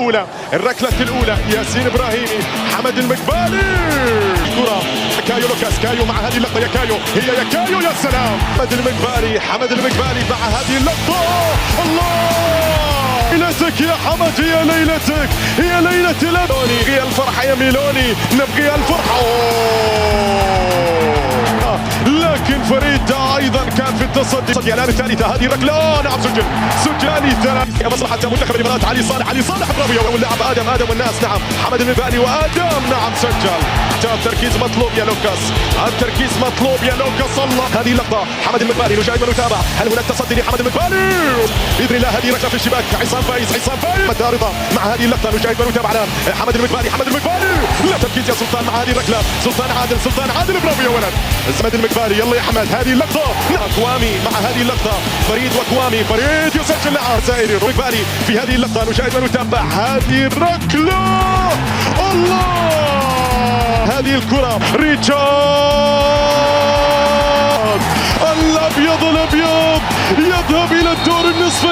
الأولى الركلة الأولى ياسين إبراهيمي حمد المقبالي كرة كايو لوكاس كايو مع هذه اللقطة يا كايو هي يا كايو يا سلام حمد المقبالي مع هذه اللقطة الله ليلتك يا حمد هي ليلتك هي ليلة ميلوني نبغي الفرحة يا ميلوني نبغي الفرحة لكن فريد ايضا كان في التصدي الان الثالثه هذه ركله نعم سجل ثالث مصلحه منتخب الامارات علي صالح برافو واللاعب ادم والناس نعم حمد المقبالي وادم نعم سجل التركيز مطلوب يا لوكاس التركيز مطلوب يا لوكاس الله هذه اللقطه حمد المقبالي نشاهد ونتابع هل هناك تصدي لحمد المقبالي باذن الله هذه ركله في الشباك عصام فايز متى رضا مع هذه اللقطه نشاهد ونتابع الان حمد المقبالي لا تركيز يا سلطان مع هذه الركله سلطان عادل برافو يا ولد حمد المقبالي يلا يا حمد هذه اللقطه اكوامي مع هذه اللقطه فريد يسجل لعب زائري المقبالي في هذه اللقطه نشاهد ونتابع هذه الركله الله هذه الكره ريتشارد الابيض يذهب الى الدور النصف